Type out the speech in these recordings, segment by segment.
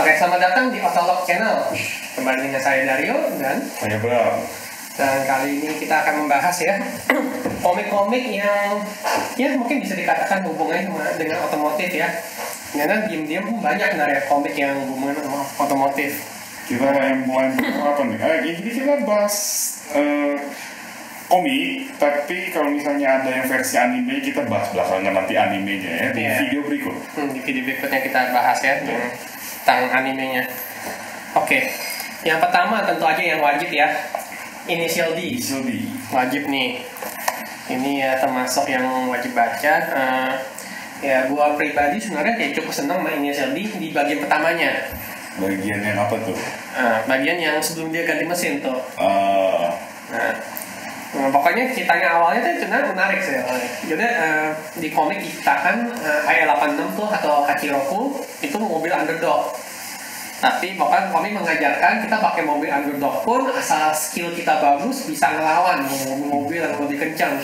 Oke, selamat datang di Otolog Channel. Kembali dengan saya Dario dan Saya Bram. Dan kali ini kita akan membahas ya komik-komik yang ya mungkin bisa dikatakan hubungannya dengan otomotif ya. Karena diam-diam banyak dari komik yang hubungan sama otomotif. Kita yang mulai apa nih? Jadi kita bahas komik, tapi kalau misalnya ada yang versi anime kita bahas belakangan nanti animenya ya di video berikut. Di video berikutnya kita bahas ya tentang animenya. Oke, yang pertama tentu aja yang wajib ya. Initial D. Wajib nih. Ini ya termasuk yang wajib baca. Ya gua pribadi sebenarnya kayak cukup seneng sama Initial D di bagian pertamanya. Bagian yang apa tuh? Bagian yang sebelum dia ganti mesin tuh. Pokoknya ceritanya awalnya tuh sebenarnya menarik sih. Jadi di komik diciptakan AI86 tuh atau Hachiroku itu mobil underdog. Tapi bahkan komik mengajarkan kita pakai mobil underdog pun asal skill kita bagus bisa ngelawan mobil yang lebih kencang.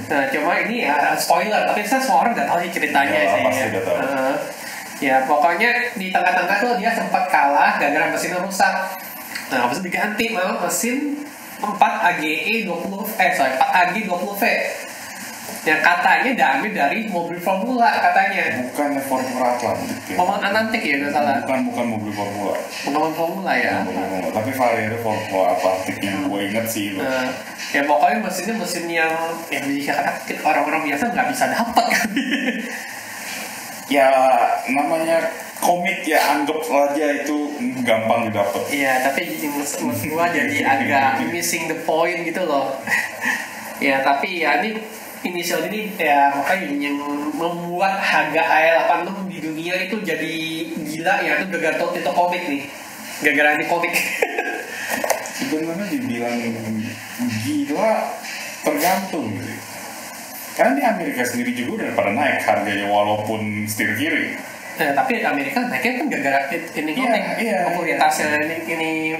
Nah cuma ini ya spoiler, tapi saya semua orang udah tahu sih ceritanya ya, sih. Ya pokoknya di tengah-tengah tuh dia sempat kalah gara-gara mesinnya rusak. Nah habis itu diganti malah mesin 4AGE 4AG20V. Yang katanya diambil dari mobil Formula katanya. Bukan Formula Atlantik ya. Mobil Atlantik ya nggak salah. Bukan mobil Formula. Bukan Formula ya. Tapi variannya Formula Atlantik yang gue inget sih itu. Ya pokoknya mesinnya mesin yang bisa kata orang-orang biasa nggak bisa dapat kan. Ya namanya komik ya anggap aja itu gampang didapat. Iya tapi menurut gua jadi agak missing the point gitu loh. Ya tapi ya Initial ini ya makanya yang membuat harga AL86 di dunia itu jadi gila ya itu gara-gara itu komik nih. Gara-gara ini komik. Sebenarnya dibilang gila tergantung gitu. Karena di Amerika sendiri juga udah pada naik harganya walaupun setir kiri. Tapi Amerika naiknya kan gara-gara ini komik. Popularitasnya ini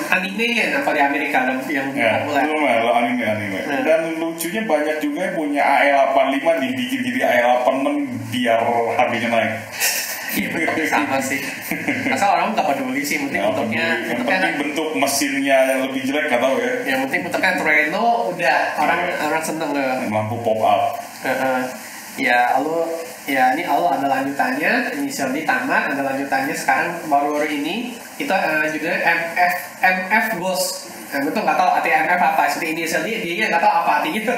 animenya kalau di Amerika yang populer. Belum anime. Dan lucunya banyak juga yang punya AL85 dibikin jadi AL86 biar harganya naik. Iya betul sama sih. Asal orang nggak peduli sih, penting bentuknya bentuk mesinnya yang lebih jelek nggak tahu ya. Yang penting bentuknya Treno udah orang seneng lah. Lampu pop up. Ya ini ada lanjutannya. Initial D tamat, ada lanjutannya sekarang baru ini itu judulnya MF Ghost. Betul nggak tahu arti MF apa. Seperti Initial D dia nggak tahu apa artinya.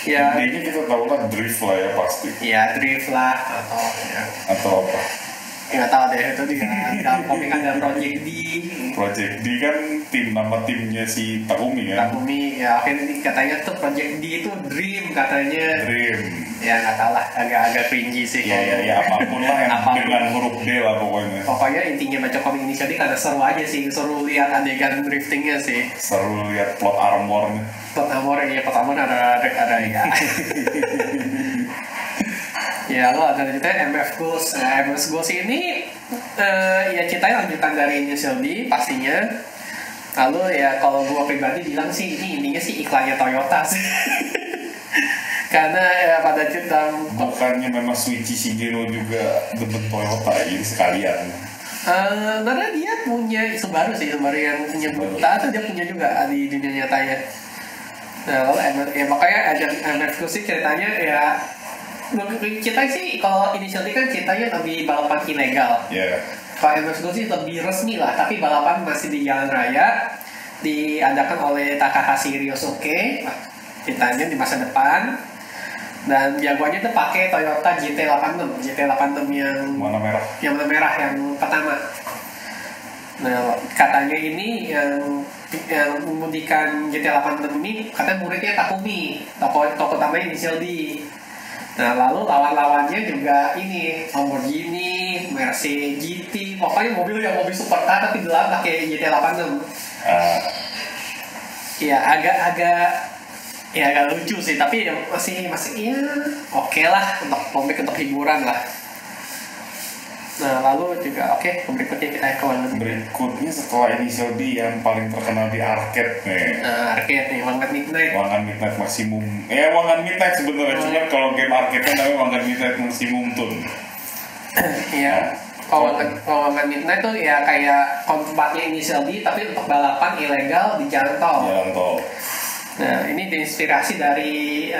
Ya. Ini kita tahu lah drift lah ya pasti. Iya drift lah atau apa? Nggak tahu deh itu di dalam komik ada Project D. Project D kan nama timnya si Takumi ya. Takumi ya akhirnya katanya tuh Project D itu Dream katanya. Dream. Ya nggak tahu lah agak cringy sih. Ya apapun lah yang dengan huruf D lah pokoknya. Pokoknya intinya baca komik ini jadi karena seru aja sih, seru lihat adegan driftingnya sih. Seru lihat plot armornya. Plot armor ya pertama ada ya. Ya lo ada ceritanya MF Ghost. MF Ghost ini ya ceritanya lanjutan dari Initial D pastinya. Lalu ya kalau gua pribadi bilang sih ini intinya sih iklannya Toyota sih. Karena ya pada cerita bukannya memang Shuichi Shigeru juga demen Toyota jadi sekalian. Karena dia punya Subaru yang punya Buta atau dia punya juga di dunia nyatanya. Nah lalu makanya ada MF Ghost sih ceritanya ya. Kita sih kalau Initial D kan ceritanya lebih balapan ilegal. Kalau MF Ghost sih lebih resmi lah, tapi balapan masih di jalan raya, diadakan oleh Takahashi Ryosuke. Ceritanya di masa depan. Dan jagoannya tuh pakai Toyota GT86 yang warna merah. Yang warna merah yang pertama. Nah katanya ini yang mengemudikan GT86 ini katanya muridnya Takumi, tokoh utamanya Initial D. Nah lalu lawan-lawannya juga ini Lamborghini, Mercedes GT, pokoknya mobil supercar tapi dalam pakai GT86. Ya agak lucu sih, tapi masih ya oke lah untuk komik untuk hiburan lah. Nah lalu juga berikutnya kita ke mana? Berikutnya setelah Initial D yang paling terkenal di arcade nih. Arcade nih, Wangan Midnight Maximum. Wangan Midnight sebenarnya, cuma kalau game arcade namanya Wangan Midnight Maximum tuh. Iya. Kalau nggak midnight tuh ya kayak tempatnya Initial D tapi untuk balapan ilegal di jalan tol. Jalan tol. Nah ini diinspirasi dari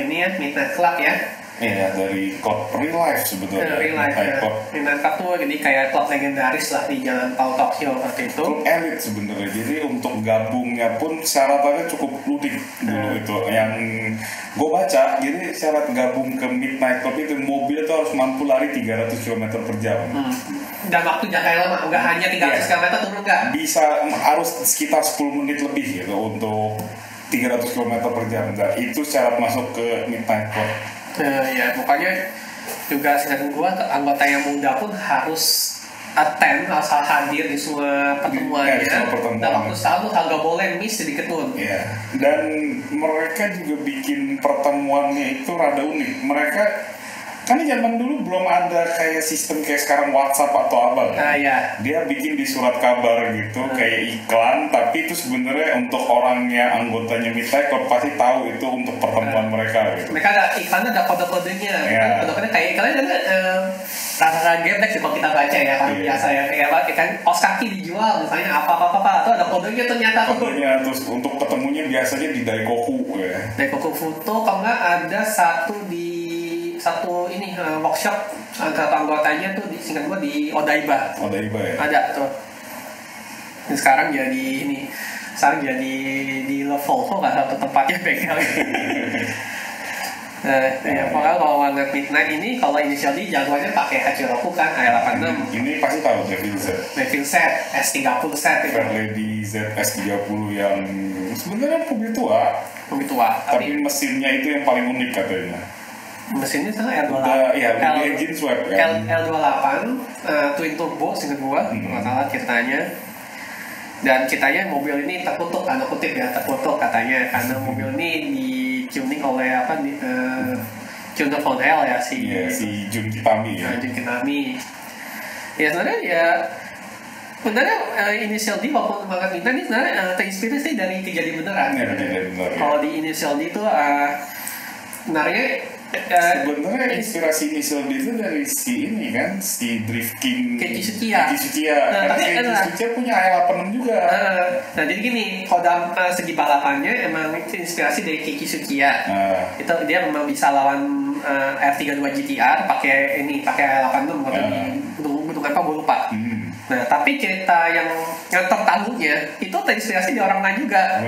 ini ya Midnight Club ya. Iya, dari klub real life sebetulnya. Real life ya. Midnight Club tuh jadi kayak klub legendaris lah di jalan tol Tokyo waktu itu. Klub elit sebenarnya. Jadi untuk gabungnya pun syaratannya cukup ludik dulu itu. Yang gue baca, jadi syarat gabung ke Midnight Club itu mobil itu harus mampu lari 300 km per jam. Dan waktu jangka lama, nggak hanya 300 km turun nggak? Bisa harus sekitar 10 menit lebih gitu untuk 300 km per jam. Dan itu syarat masuk ke Midnight Club. Ya pokoknya juga seingat gue anggota yang muda pun harus attend asal hadir di semua pertemuannya. Dan waktu selalu nggak boleh miss sedikit pun. Ya. Dan mereka juga bikin pertemuannya itu rada unik. Mereka kan zaman dulu belum ada kayak sistem kayak sekarang WhatsApp atau apa kan? Ya. Dia bikin di surat kabar gitu kayak iklan, tapi itu sebenarnya untuk orangnya anggotanya Midnight Club pasti tahu itu untuk pertemuan mereka gitu. Mereka ada iklannya, ada kode-kodenya. Kode-kodenya kayak iklannya ada rasa game sih kalau kita baca ya kan biasa ya kayak apa kan kaos kaki dijual misalnya apa atau ada kodenya ternyata kodenya terus untuk ketemunya biasanya di Daikoku ya. Daikoku foto kalau nggak ada satu ini workshop anggotanya tuh singkat gua di Odaiba ya ada tuh. Dan sekarang jadi di level tuh nggak satu tempatnya bengkel. Ya pokoknya kalau warna Midnight ini kalau Initial D jagoannya pakai Hachiroku kan AL86. Ini pasti tahu Devil Z S30 set itu. Fairlady Z S30 yang sebenarnya mobil tua tapi mesinnya itu yang paling unik katanya. Mesinnya sana L28. Ya, engine swap kan. L28 twin turbo seingat gua, nggak salah ceritanya. Dan ceritanya mobil ini terkutuk, tanda kutip ya, terkutuk katanya karena mobil ini di tuning oleh tuner Von Hell ya si Jun Kitami ya. Jun Kitami. Ya sebenarnya Initial D walaupun banget minta ini sebenarnya terinspirasi dari kejadian beneran. Kalau di Initial D itu sebenarnya inspirasi Initial D itu dari si Drift King Keiji Tsuchiya. Karena Keiji Tsuchiya punya AL86 juga. Nah jadi gini, kalau dalam segi balapannya emang inspirasi dari Keiji Tsuchiya. Itu dia memang bisa lawan R32 GTR pakai AL86 atau gunung apa gue lupa. Nah tapi cerita yang tertahunya itu terinspirasi di orang lain juga.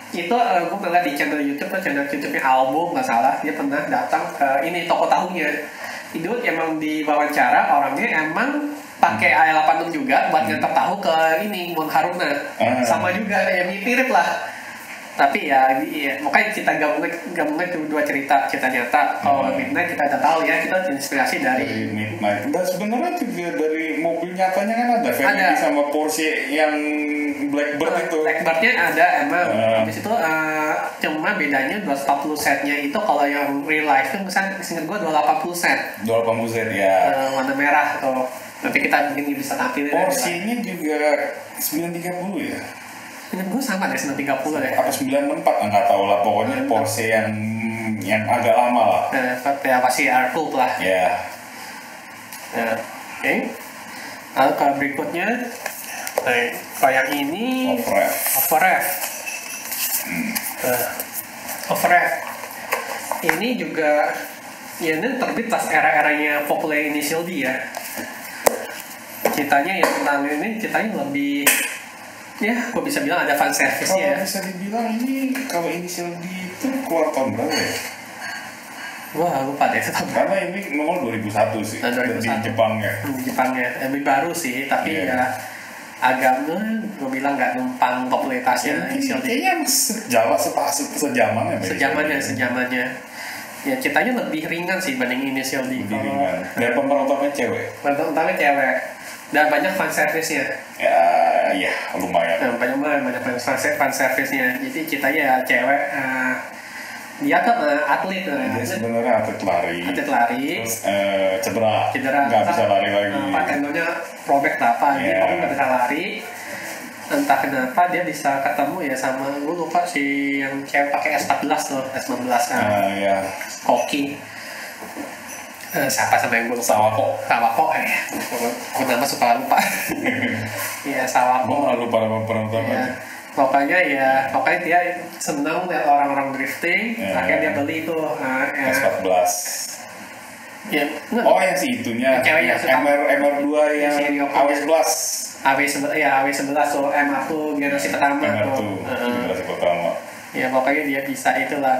Itu gue pernah di channel YouTube-nya Album nggak salah, dia pernah datang ke ini toko tahunya. Itu emang diwawancara orangnya emang pakai AL86 juga buat ngantar tahu ke ini Mon Haruna. Sama juga ya mirip lah. Tapi ya makanya kita gabungnya dua cerita nyata. Kalau Midnight kita udah tahu ya, kita terinspirasi dari Midnight. Dan sebenarnya juga dari mobil nyatanya kan ada Ferrari sama Porsche yang Blackbird itu. Blackbirdnya ada emang. Habis itu cuma bedanya 240 setnya itu kalau yang real life itu misalnya seingat gue 280 set. 280 set ya. Warna merah tuh. Nanti kita mungkin bisa tampilin. Porsche-nya juga 930 ya. Ingat gue sama deh 930 deh. Apa 964 nggak tahu lah, pokoknya Porsche yang agak lama lah. Ya pasti R-Coupe lah. Ya. Oke. Lalu ke berikutnya, kalau yang ini Overrev. Ini juga ya ini terbit pas era-eranya populer Initial D ya. Ceritanya lebih ya, gue bisa bilang ada fan service-nya. Kalau bisa dibilang ini kalau Initial D itu keluar tahun berapa ya? Wah, lupa deh. Karena ini nomor 2001 sih. 2001. Di Jepangnya. Lebih baru sih, tapi ya agaknya gue bilang nggak numpang popularitasnya Initial D. Kayaknya sejamannya. Ya ceritanya lebih ringan sih banding Initial D. Lebih ringan. Dan pemeran utamanya cewek. Dan banyak fan service-nya. Ya lumayan. Banyak fan service-nya. Jadi ceritanya ya cewek. Dia tuh atlet. Dia sebenarnya atlet lari. Terus cedera. Nggak bisa lari lagi. Tendonnya robek apa? Jadi kamu nggak bisa lari. Entah kenapa dia bisa ketemu ya sama gue lupa sih yang cewek pakai S14 tuh S19 kan. Koki. Siapa sama yang gue lupa? Sawako gue nama suka lupa. Iya Gue Sawako. malah lupa nama penontonnya. Pokoknya dia senang lihat orang-orang drifting, Ya. akhirnya dia beli itu S14. ya, Oh yang si itunya, Cewek yang suka- MR2 yang Si Rio AW11. AW11 tuh M1 generasi pertama MR2 tuh. generasi pertama. Ya pokoknya dia bisa itulah.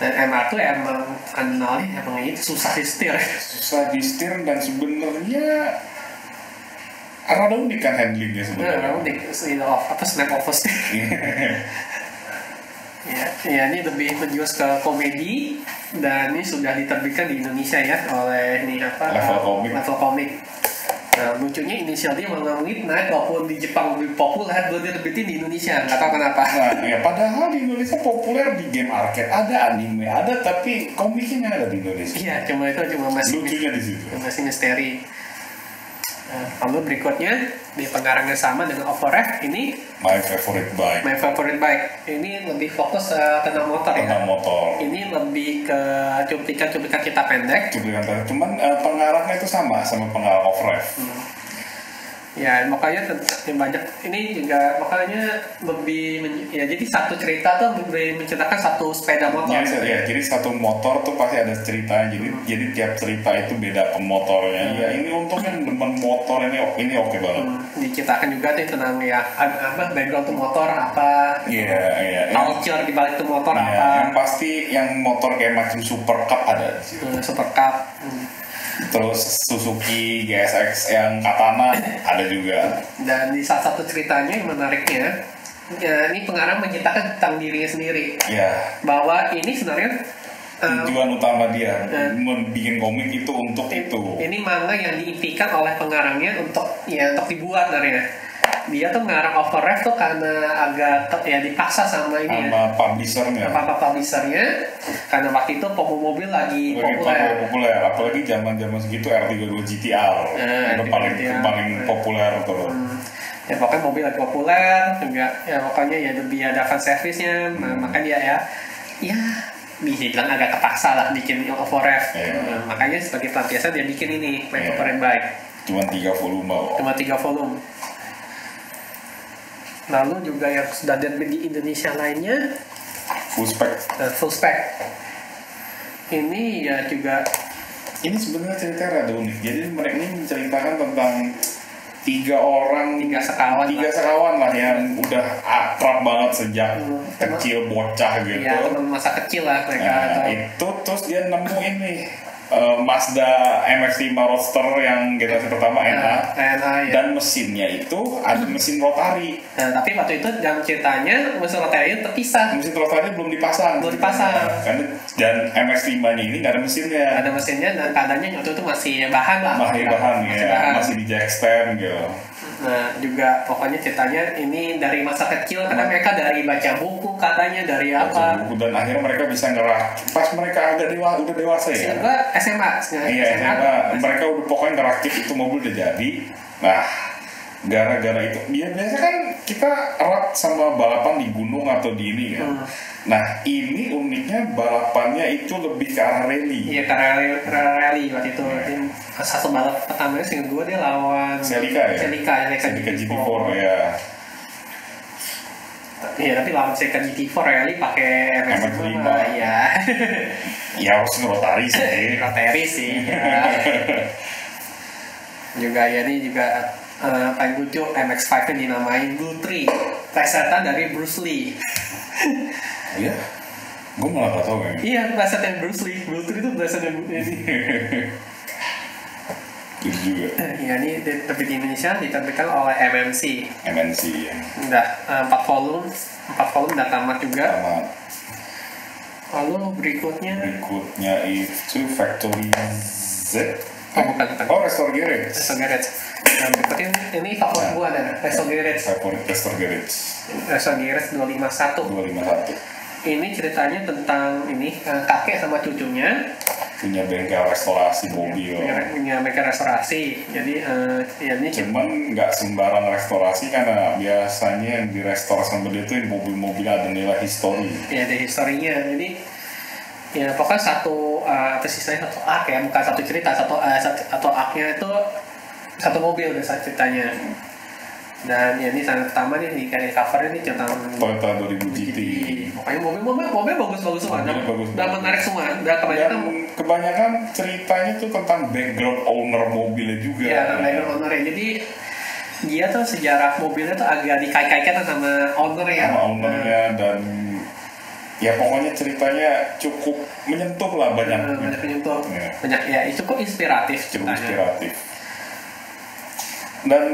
Dan M1 emang kenalnya emang itu susah disetir. Susah di setir dan sebenarnya rada unik kan handlingnya sebenarnya. Nah, snap off steer. Ya, ini lebih menjurus ke komedi dan ini sudah diterbitkan di Indonesia ya oleh Level Comic. Nah, lucunya inisial dia malah Midnight walaupun di Jepang lebih populer, belum diterbitin di Indonesia, nggak tahu kenapa. Nah, ya padahal di Indonesia populer di game arcade, ada anime, ada tapi komiknya nggak ada di Indonesia. Iya, cuma masih Lucunya di situ. masih misteri. Nah, lalu berikutnya di pengarangnya sama dengan Overrev, ini My favorite bike. My Favorite Bike. Ini lebih fokus tentang motor ya. Tentang motor. Ini lebih ke cuplikan-cuplikan cerita pendek. Cuman pengarangnya itu sama pengarang Off-Rev. Ya makanya banyak ini juga makanya lebih jadi satu cerita tuh lebih menceritakan satu sepeda motor. Ya, jadi satu motor tuh pasti ada ceritanya. Jadi tiap cerita itu beda pemotornya. Ya ini untungnya demen motor ini oke banget. Diceritakan juga tuh tentang background tuh motor apa. Iya. Culture di balik tuh motor Iya, apa. yang pasti yang motor kayak macam Super Cup ada di situ. Super Cup. Terus Suzuki GSX yang Katana ada juga. Dan di salah satu ceritanya yang menariknya, ini pengarang menceritakan tentang dirinya sendiri. Ya. Bahwa ini sebenarnya Tujuan utama dia membuat komik itu untuk itu. Ini manga yang diimpikan oleh pengarangnya untuk dibuat sebenarnya. Dia tuh mengarang Overrev tuh karena agak dipaksa sama ini sama publishernya. Publishernya karena waktu itu mobil lagi populer, apalagi zaman segitu R32 GTR itu paling populer tuh. Ya pokoknya mobil lagi populer juga ya pokoknya ya lebih ada fan service-nya makanya dia ya bisa bilang agak kepaksa lah bikin Overrev. Makanya sebagai pelampiasan dia bikin ini My Favorite Bike. Cuma 3 volume. Cuma 3 volume. Lalu juga yang sudah terbit di Indonesia lainnya Full spec. Ini ya juga ini sebenarnya ceritanya ada unik. Jadi mereka ini menceritakan tentang tiga sekawan lah yang udah akrab banget sejak kecil bocah gitu. Ya teman masa kecil lah mereka. Nah, itu terus dia nemu ini Mazda MX-5 Roadster yang generasi pertama NA ya. Dan mesinnya itu ada mesin rotari. Nah, tapi waktu itu dalam ceritanya mesin rotari itu terpisah. Mesin rotari belum dipasang. Karena dan MX-5-nya ini nggak ada mesinnya. Ada mesinnya dan keadaannya waktu itu masih bahan lah. Masih di jack stand gitu. Nah juga pokoknya ceritanya ini dari masa kecil karena mereka dari baca buku katanya dari apa. Dan akhirnya mereka bisa ngerakit pas mereka udah dewasa ya. SMA. Mereka udah pokoknya ngerakit itu mobil udah jadi. Nah, gara-gara itu biasa kan kita erat sama balapan di gunung atau di ini ya. Nah, ini uniknya balapannya itu lebih ke arah rally. Iya, ke arah rally waktu itu. Satu balap pertamanya sehingga gue dia lawan Celica GT4 ya. Iya, tapi lawan Celica GT4 rally pakai MX-5. Iya. Ya harus rotari sih. Ya. Juga ya ini juga paling lucu MX-5 nya dinamain Blue Tree, plesetan dari Bruce Lee. Iya, gue malah gak tau kan. Iya, plesetan Bruce Lee. Blue Tree itu plesetan ini. Itu juga. Iya, ini terbit di Indonesia diterbitkan oleh MNC ya. Udah 4 volume udah tamat juga. Lalu berikutnya itu Factory Z. bukan. Restore Garage. Nah, berikutnya ini favorit gua ada Restore Garage. Restore Garage 251. Ini ceritanya tentang ini kakek sama cucunya punya bengkel restorasi mobil. Punya bengkel restorasi. Jadi ini cuman nggak sembarang restorasi karena biasanya yang direstorasi sama dia itu mobil-mobil ada nilai histori. Ya ada historinya. Jadi Ya pokoknya satu apa sih istilahnya, satu arc ya, bukan satu cerita, satu arc-nya itu satu mobil biasa ceritanya. Dan ya ini sangat pertama nih di kayak covernya nih tentang Toyota 2000 GT. Pokoknya mobil bagus semua, Mobil bagus. dan menarik semua. Dan kebanyakan ceritanya tuh tentang background owner mobilnya juga. Iya, background ownernya. Jadi dia tuh sejarah mobilnya tuh agak dikait-kaitkan sama ownernya. Sama ownernya dan ya pokoknya ceritanya cukup menyentuh lah, banyak menyentuh. Ya. Banyak ya, cukup inspiratif Cukup ceritanya. inspiratif. Dan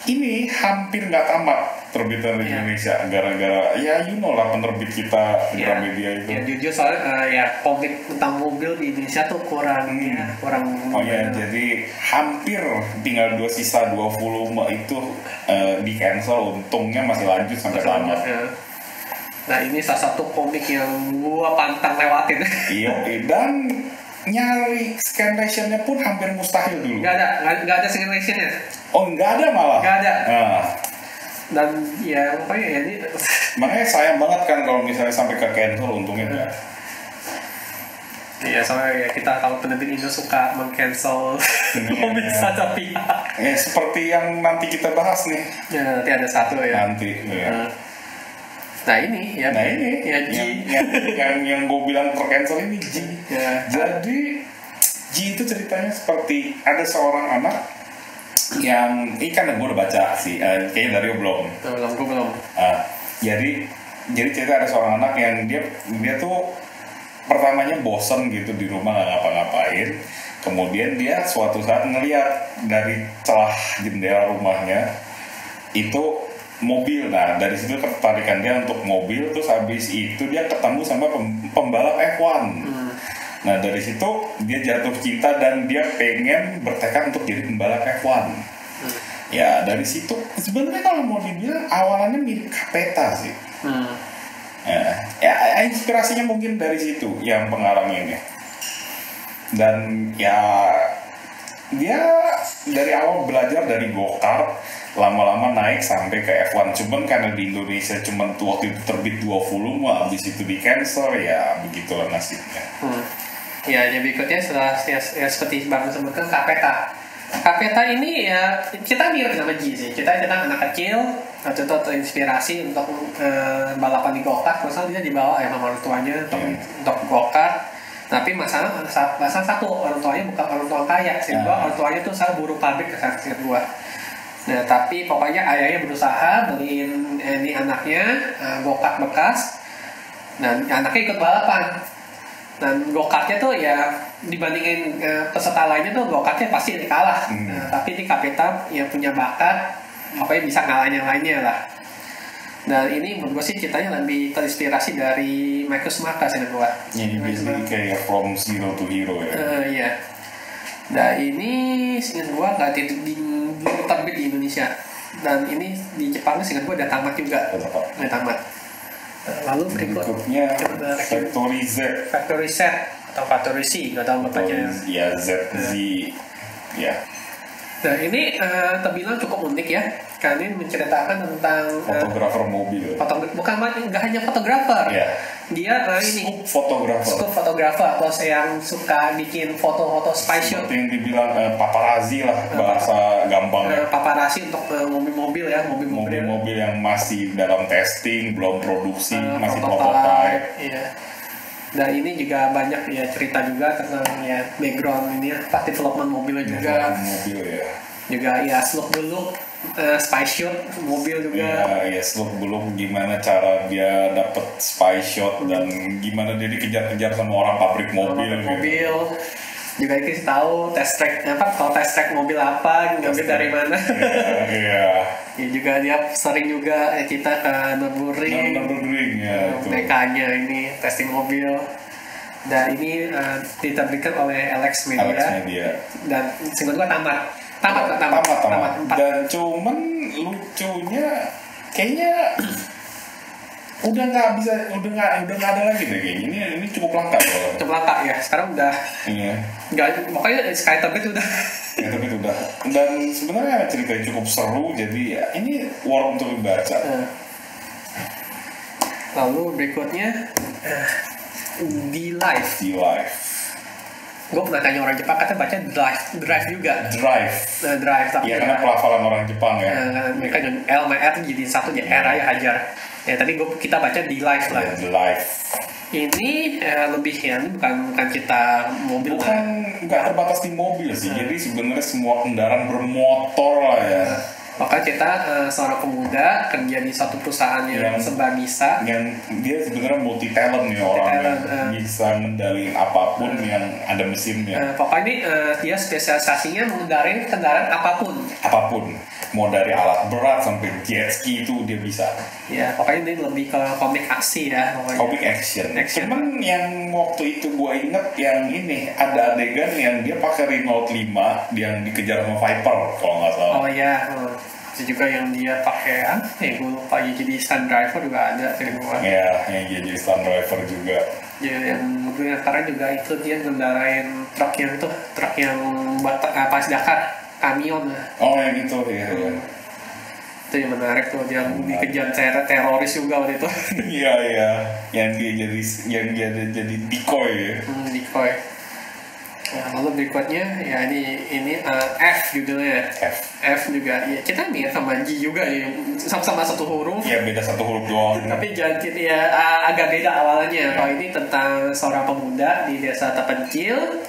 ini hampir nggak tamat terbitan di Indonesia gara-gara ya lah penerbit kita Gramedia itu. Ya jujur soalnya ya komik tentang mobil di Indonesia tuh kurang. Oh ya, jadi hampir tinggal sisa 2 volume itu di cancel, untungnya masih lanjut sampai tamat. Ya. Nah ini salah satu komik yang gua pantang lewatin. Iya, dan nyari scanlationnya pun hampir mustahil dulu. Nggak ada scanlationnya. Oh, nggak ada malah. Nggak ada. Nah. Dan ya pokoknya ya ini. Makanya sayang banget kan kalau misalnya sampai ke cancel, untungnya nggak. Iya, soalnya ya kita tahu penerbit Indo suka meng-cancel komik satu pihak. Seperti yang nanti kita bahas nih. Ya, nanti ada satu ya. Nanti. Ya. Nah ini ya G. yang gue bilang tercancel ini G. Ya. Jadi G itu ceritanya seperti ada seorang anak yang kan gue udah baca sih, kayaknya dari belum. Belum. Jadi cerita ada seorang anak yang dia tuh pertamanya bosen gitu di rumah nggak ngapa-ngapain. Kemudian dia suatu saat ngeliat dari celah jendela rumahnya itu mobil. Nah dari situ ketertarikan dia untuk mobil. Terus habis itu dia ketemu sama pembalap F1. Nah dari situ dia jatuh cinta dan dia pengen bertekad untuk jadi pembalap F1. Ya dari situ sebenarnya kalau mau dibilang awalannya mirip Capeta sih. Ya inspirasinya mungkin dari situ yang pengalamannya. Dan ya dia dari awal belajar dari go-kart, lama-lama naik sampai ke F1. Cuman karena di Indonesia cuman waktu itu terbit 2 volume, habis itu di cancel, ya begitulah nasibnya. Ya, jadi berikutnya setelah ya seperti Bang sebutkan Capeta. Capeta ini ya kita mirip sama G sih. Kita anak kecil waktu itu terinspirasi untuk balapan di go-kart. Masalah dia dibawa ya sama orang tuanya untuk go-kart. Tapi masalah satu, orang tuanya bukan orang tua kaya. Sehingga orang tuanya tuh saya buruh pabrik ke saat gua. Nah tapi pokoknya ayahnya berusaha beliin ini anaknya go-kart bekas. Dan anaknya ikut balapan. Dan go-kartnya tuh ya dibandingin peserta lainnya tuh go-kartnya pasti kalah. Nah, tapi ini Capeta yang punya bakat, pokoknya bisa ngalahin yang lainnya lah. Dan ini menurut gue sih ceritanya lebih terinspirasi dari Marcus Marquez yang gue. Ini biasanya kayak from zero to hero ya. Iya. Nah ini seingat gue nggak terbit di Indonesia. Dan ini di Jepang seingat gue udah tamat juga. Udah tamat. Lalu berikutnya Factory Z atau Factory C, nggak tahu bapaknya. Ya Z ya. Nah ini terbilang cukup unik ya, karena ini menceritakan tentang fotografer mobil. Bukan nggak hanya fotografer, dia ini scoop fotografer atau yang suka bikin foto-foto spy shot. Seperti yang dibilang paparazzi lah bahasa gampang. Paparazzi untuk mobil-mobil ya, mobil-mobil yang masih dalam testing, belum produksi, masih prototype. Iya. Dan ini juga banyak ya cerita juga tentang ya background ini ya, development mobilnya juga. Mobil ya. Juga ya seluk beluk spy shot mobil juga. Ya seluk beluk gimana cara dia dapet spy shot dan gimana dia dikejar-kejar sama orang pabrik mobil. Juga kita tahu test track mobil apa, ngambil dari mana. Iya. Ya juga dia sering juga kita ke Nürburgring ya. Mekanya ini testing mobil. Dan ini diterbitkan oleh Alex Media. Dan singkat gua tamat. Dan cuman lucunya kayaknya udah nggak ada lagi deh kayaknya. Ini cukup langka loh. Cukup langka ya. Sekarang udah. Iya. Nggak, pokoknya Sky Terbit udah. Dan sebenarnya ceritanya cukup seru, jadi ya ini worth untuk dibaca. Lalu berikutnya D-Live. D-Live. Gue pernah tanya orang Jepang, katanya baca drive juga. Drive. Drive, tapi Iya, karena pelafalan orang Jepang ya. mereka L sama R jadi satu, jadi R aja hajar. Ya tadi kita baca D-Live lah. D-Live. Ini lebih ya, ini bukan kita mobil Bukan, nggak terbatas di mobil sih. Jadi sebenarnya semua kendaraan bermotor lah ya. Maka kita seorang pemuda kerja di satu perusahaan yang serba bisa. Yang dia sebenarnya multi talent nih orangnya, bisa ngendalin apapun yang ada mesinnya. Pokoknya ini dia spesialisasinya mengendarai kendaraan apapun. Apapun, mau dari alat berat sampai jet ski itu dia bisa. Ya, pokoknya ini lebih ke komik aksi ya. Pokoknya. Komik action. Cuman yang waktu itu gue inget yang ini ada adegan yang dia pakai Renault 5 yang dikejar sama Viper kalau nggak salah. Oh iya. Itu juga yang dia pakai gue lupa ya, jadi stunt driver juga ada film gua. Ya, yang jadi stunt driver juga. Ya, yang gue sekarang juga itu dia ngendarain truk yang pas Dakar, kamion. Oh yang itu ya. Itu yang menarik tuh, dia dikejar teroris juga waktu itu. Iya iya, yang dia jadi decoy ya. Decoy. Nah, lalu berikutnya ya ini F judulnya. F juga ya, kita mirip sama G juga ya, sama satu huruf. Iya, beda satu huruf doang. Tapi jangan ya, agak beda awalnya. Kalau ini tentang seorang pemuda di desa terpencil,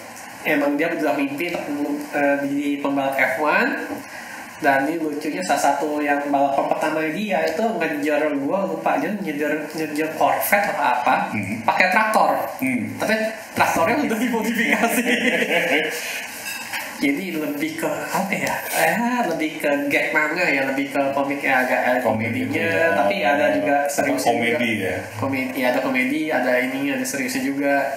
emang dia sudah mimpi di pembalap F1. Dan ini lucunya salah satu yang balapan pertama dia itu ngejar, gue lupa aja, ngejar Corvette atau apa, pakai traktor. Tapi traktornya udah dimodifikasi. Jadi lebih ke apa ya? Lebih ke gag manga ya, lebih ke komiknya, agak komedinya, tapi ada juga seriusnya komedi juga. Ya. Komedi, ada komedi, ada ini, ada seriusnya juga.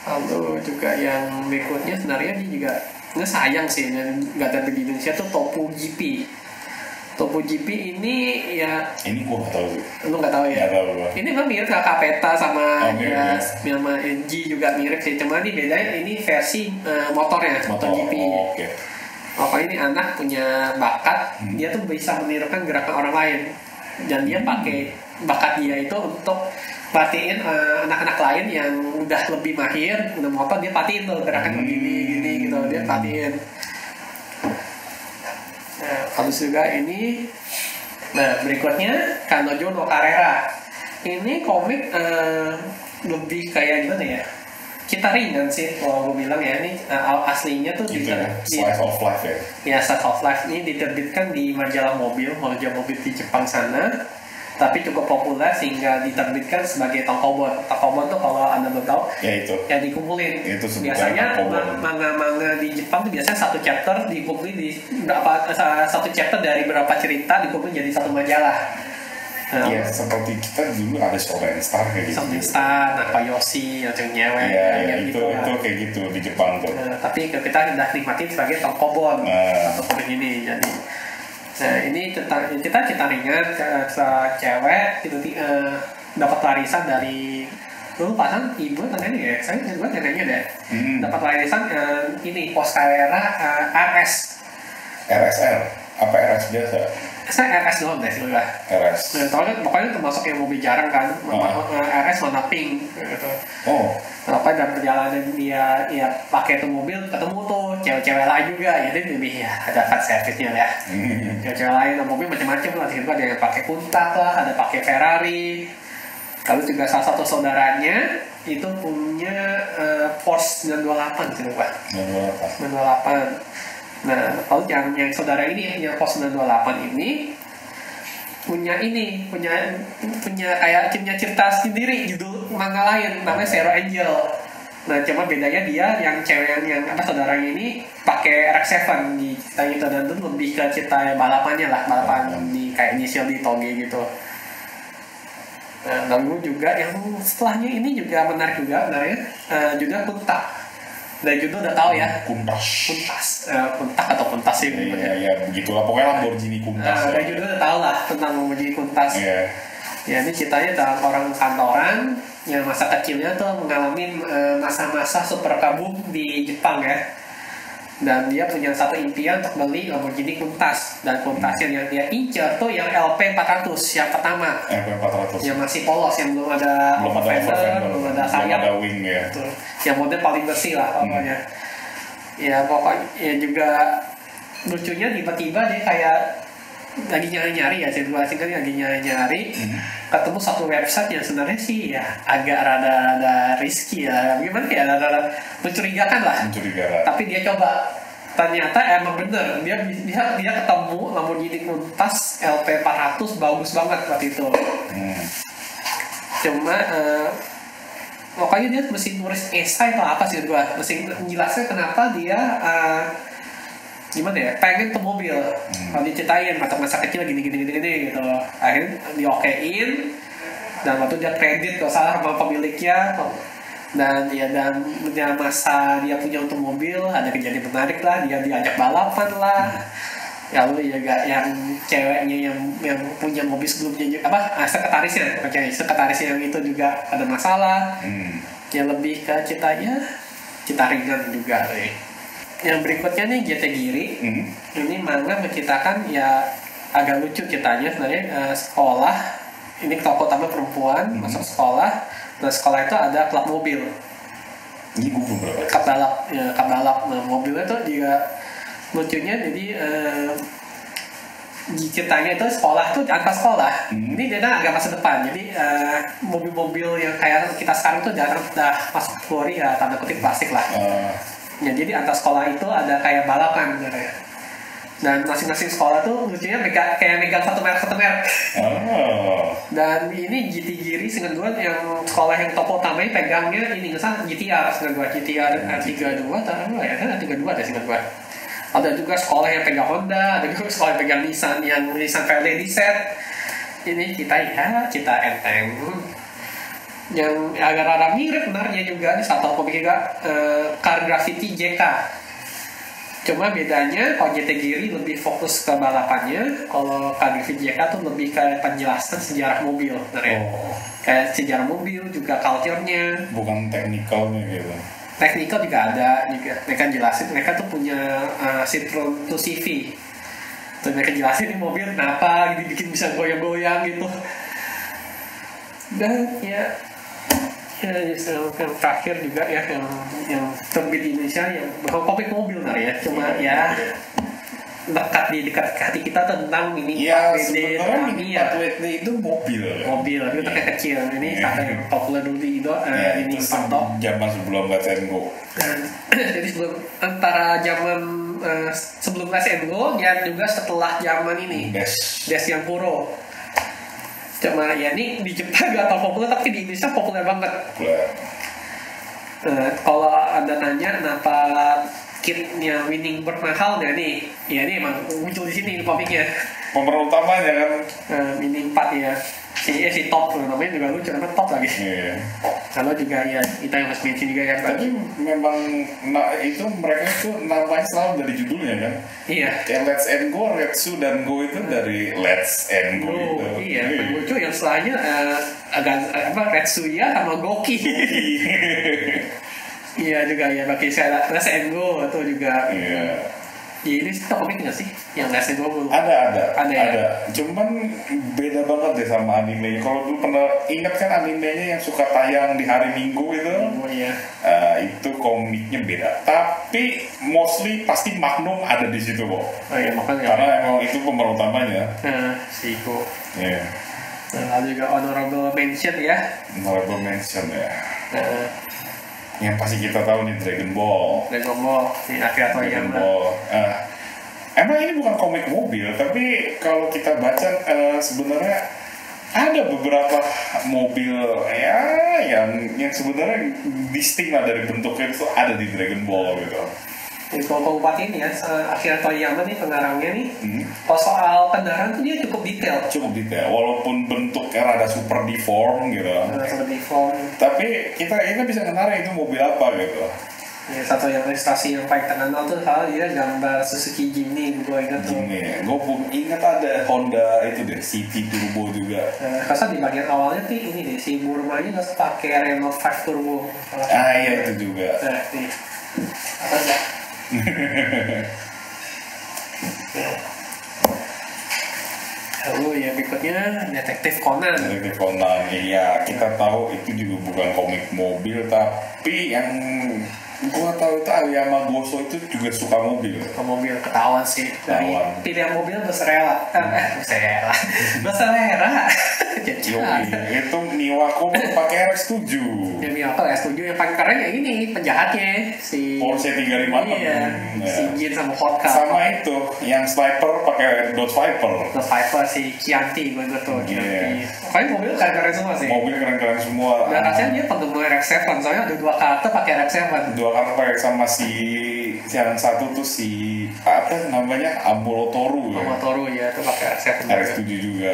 Lalu juga yang berikutnya sebenarnya dia juga nggak sayang sih, nggak terbit di Indonesia tuh Topo GP. Topo GP ini ya. Ini gua nggak tahu sih. Lu nggak tahu ya? Nggak tahu gua. Ini kan mirip kayak Capeta sama sama NG juga mirip sih. Cuma ini bedanya ini versi motornya, motor GP. Okay. Pokoknya ini anak punya bakat, dia tuh bisa menirukan gerakan orang lain. Dan dia pakai bakat dia itu untuk patiin anak-anak lain yang udah lebih mahir, udah motor, dia patiin tuh gerakan gini gitu, dia patiin. Nah, habis juga ini, nah berikutnya Kanojo no Carrera. Ini komik lebih kayak gimana ya? Kita ringan sih kalau gue bilang ya, ini aslinya tuh gitu ya, slice of life ya. Ya, slice of life ini diterbitkan di majalah mobil di Jepang sana. Tapi cukup populer sehingga diterbitkan sebagai tankobon. Tankobon tuh kalau Anda belum tahu, ya itu yang dikumpulin. Itu biasanya manga-manga di Jepang tuh biasanya satu chapter dikumpulin di satu chapter dari beberapa cerita dikumpulin jadi satu majalah. Iya, seperti kita dulu ada Shonen Star kayak gitu. Shonen Star, Yoshi, yang nyewek. Iya, itu kayak gitu di Jepang tuh. Tapi kita udah nikmatin sebagai tankobon atau komik ini. Jadi nah ini tentang kita ringan cewek itu dapat warisan dari dulu pasan ibu atau nenek ya, saya juga neneknya deh. Dapat warisan ini pos Carrera RS. RSR apa RS biasa? Saya RS doang deh sih lah. RS. Nah, pokoknya termasuk yang mobil jarang kan. RS warna pink gitu. Oh. Apa dalam perjalanan dia ya pakai itu mobil ketemu tuh cewek-cewek lain juga, jadi lebih ya ada fan service-nya ya. Cewek-cewek lain mobil macam-macam lah, tiba-tiba ada yang pakai Punta lah, ada pakai Ferrari. Lalu juga salah satu saudaranya itu punya Porsche 928 gitu Pak. 928. Nah, lalu yang saudara ini yang Porsche 928 ini punya kayak cerita sendiri judul manga lain namanya Zero Angel. Nah, cuma bedanya dia yang cewek yang saudaranya ini pakai RX-7 di cerita itu, dan itu lebih ke cerita balapannya lah, balapan di kayak initial di Toge gitu. Nah, lalu juga yang setelahnya ini juga menarik juga sebenarnya, juga Kunta. Dari judul udah tahu ya. Kuntas atau Kuntas sih. Ya begitulah pokoknya Lamborghini Kuntas. Dari judul udah tahu lah tentang Lamborghini Kuntas. Ya ini ceritanya tentang orang kantoran yang masa kecilnya tuh mengalami masa-masa super kabum di Jepang ya. Dan dia punya satu impian untuk beli Lamborghini Countach, dan Countach yang dia incer tuh yang LP400 yang pertama, LP400 yang masih polos, yang belum ada fender, belum ada sayap, belum ada wing ya. yang model paling bersih lah pokoknya. Ya pokoknya ya juga lucunya tiba-tiba dia kayak lagi nyari-nyari ya, saya jelasin kan lagi nyari-nyari, ketemu satu website yang sebenarnya sih ya agak rada risky ya, gimana ya, rada mencurigakan lah. Tapi dia coba, ternyata emang bener dia ketemu Lamborghini Countach LP400 bagus banget waktu itu. Cuma pokoknya dia mesti nulis esai atau apa sih gua, mesti menjelaskan kenapa dia gimana ya, pengen tuh mobil. Kalau diceritain masa kecil gini gitu, akhirnya diokein, dan waktu dia kredit kalau salah sama pemiliknya, dan masa dia punya untuk mobil ada kejadian menarik lah, dia diajak balapan lah. Lalu juga yang ceweknya yang punya mobil sebelumnya sekretarisnya yang itu juga ada masalah. Yang lebih ke cita ringan juga nih. Yang berikutnya nih GT Giri. Ini manga menceritakan ya agak lucu ceritanya sebenarnya. Sekolah, ini tokoh utama perempuan masuk sekolah. Nah sekolah itu ada klub mobil. Ini gue berapa? Klub balap. Nah mobilnya tuh juga lucunya, jadi ceritanya itu sekolah tuh antar sekolah. Ini dia agak masa depan. Jadi mobil-mobil yang kayak kita sekarang tuh udah masuk kategori ya tanda kutip klasik lah. Ya, jadi antar sekolah itu ada kayak balapan sebenarnya. Dan masing-masing sekolah tuh lucunya kayak megang satu merek. Dan ini GT Giri seingat gue yang sekolah yang tokoh utamanya pegangnya ini misalnya GTR seingat gue, GTR 32 atau apa ya, kan 32 ada seingat gue. Ada juga sekolah yang pegang Honda, ada juga sekolah yang pegang Nissan Verle di set. Ini cita enteng. Yang agak mirip benarnya juga di satu komik juga, Car Graffiti JK. Cuma bedanya kalau GT Giri lebih fokus ke balapannya, kalau Car Graffiti JK tuh lebih ke penjelasan sejarah mobil sebenarnya. Kayak sejarah mobil juga culture-nya. Bukan teknikalnya gitu. Teknikal juga ada juga. Mereka jelasin, mereka tuh punya Citroen 2CV. Terus mereka jelasin ini mobil kenapa bikin bisa goyang-goyang gitu. Dan ya yang terakhir juga ya yang terbit di Indonesia yang komik mobil ya, cuma ya dekat hati kita tentang ini ya, sebenarnya Mini itu mobil itu kayak kecil. Ini kata yang populer dulu itu ini Patok zaman sebelum Let's and Go. Jadi antara zaman sebelum Let's and Go dan juga setelah zaman ini Des yang Kuro. Cuma ya ini di Jepang gak tau populer, tapi di Indonesia populer banget. Kalau ada nanya kenapa kitnya Winning Bird mahal nggak nih? Ya ini emang muncul di sini komiknya. Pemeran utamanya kan Winning 4 ya. Si Top namanya juga lucu, namanya Top lagi. Kalau juga ya kita yang harus mention juga ya. Tapi memang itu mereka itu namanya selalu dari judulnya kan. Iya. Kayak Let's and Go, Retsu dan Go itu dari Let's and Go itu. Iya. Lucu yang setelahnya agak Retsu ya sama Goki. Iya juga ya, bagi saya Let's and Go atau juga. Iya. Ya ini sih komik nggak sih yang Let's and Go? Ada. Ya? Cuman beda banget deh sama anime. Kalau dulu pernah ingat kan animenya yang suka tayang di hari Minggu itu? Iya. Itu komiknya beda. Tapi mostly pasti Magnum ada di situ kok. Iya, makanya. Karena emang itu pemeran utamanya. Si Go. Iya. Lalu juga honorable mention ya. Honorable mention ya. Yang pasti kita tahu nih Dragon Ball si Akira Toriyama. Emang ini bukan komik mobil, tapi kalau kita baca sebenarnya ada beberapa mobil ya yang sebenarnya distinct lah dari bentuknya itu ada di Dragon Ball gitu. Jadi kalau ini ya, Akira Toriyama nih pengarangnya nih, kalau soal kendaraan tuh dia cukup detail. Walaupun bentuknya rada super deform gitu. Super deform. Tapi kita bisa kenal itu mobil apa gitu. Ya, satu yang prestasi yang paling terkenal tuh kalau dia gambar Suzuki Jimny, gue ingat tuh. Gue ingat ada Honda itu deh, CT Turbo juga. Karena di bagian awalnya tuh ini deh, si Burmanya nggak pakai Renault 5 Turbo. Iya itu juga. Apa enggak? Lalu ya berikutnya Detektif Conan. Detektif Conan, iya kita tahu itu juga bukan komik mobil, tapi yang gua tahu itu Aoyama Goso itu juga suka mobil. Ke mobil ketahuan sih dari Ketahuan. pilihan mobil berselera. Berselera. Jadi Itu Miwako pakai RX-7. yang apa ya setuju yang paling keren ya ini penjahatnya si Porsche 356. iya, si Jin sama Hotka. Sama itu yang sniper pakai Dodge Viper. The Viper si Chianti gue tuh Chianti. Iya. Pokoknya mobil keren-keren semua sih. Mobil keren-keren semua. Dan rasanya dia penggemar RX-7 soalnya ada 2 karakter pakai RX-7. Dua kartu pakai sama si yang satu tuh si apa namanya Ambulotoru ya. Motoru ya itu pakai RX-7 juga. RX-7 juga.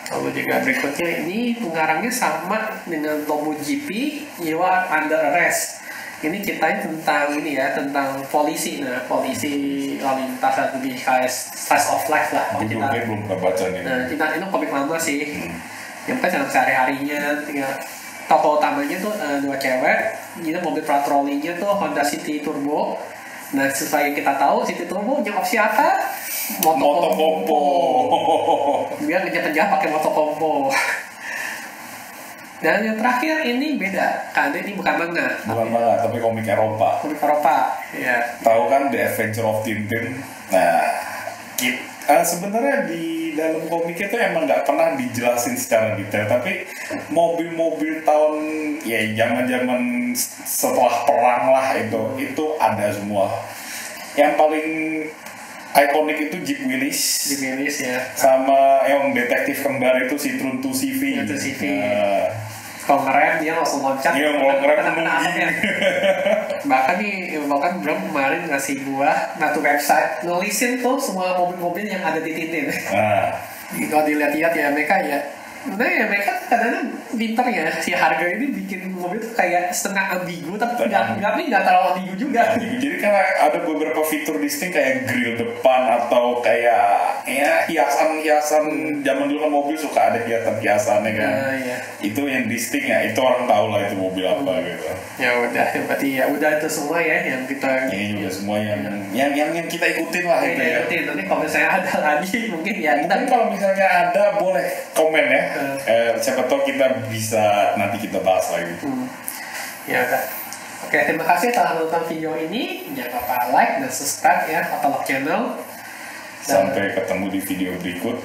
Lalu juga berikutnya ini pengarangnya sama dengan Tomo GP, You Are Under Arrest. Ini ceritanya tentang ini ya, tentang polisi. Nah, polisi lalu lintas atau lebih kayak slice of life lah. Gue Kita, belum pernah baca nih. nah, kita ini komik lama sih. Yang kan dalam sehari-harinya, tinggal tokoh utamanya tuh 2 cewek. Ini mobil patrolinya tuh Honda City Turbo. Nah, sesuai yang kita tahu City Turbo nyokap siapa? Motokompo. Dia ngejar penjahat pakai motokompo. Dan yang terakhir ini beda, karena ini bukan manga, Bukan banget, tapi komik Eropa. komik Eropa. Ya, Tahu kan The Adventure of Tintin? Nah, sebenarnya di dalam komik itu emang nggak pernah dijelasin secara detail, tapi mobil-mobil tahun ya zaman-zaman setelah perang lah itu ada semua. Yang paling ikonik itu Jeep Willys dirilis ya. sama yang detektif kembar itu si Truntu CV. Truntu CV. Nah, Kalau ngerem dia langsung loncat. iya kalau ngerem kena menunggu. asapnya. bahkan Bram kemarin ngasih gua satu website nulisin tuh semua mobil-mobil yang ada di Tintin. Nah, Kalau dilihat-lihat ya mereka ya, sebenarnya ya mereka kadang-kadang pinter ya, si harga ini bikin mobil tuh kayak setengah ambigu tapi nggak terlalu ambigu juga. jadi kan ada beberapa fitur distinct kayak grill depan atau kayak ya hiasan zaman dulu kan mobil suka ada hiasannya kan. Iya. Itu yang distinct ya, itu orang tahu lah itu mobil apa gitu. Ya udah, berarti ya udah itu semua ya yang kita Ini juga semua yang kita ikutin lah itu ya. ikutin. Nanti kalau misalnya ada lagi mungkin ya kita Tapi kalau misalnya ada boleh komen ya. Siapa tahu kita bisa nanti kita bahas lagi. Ya udah. Oke, terima kasih telah menonton video ini. Jangan lupa like dan subscribe ya Katalog Channel. Dan Sampai ketemu di video berikut.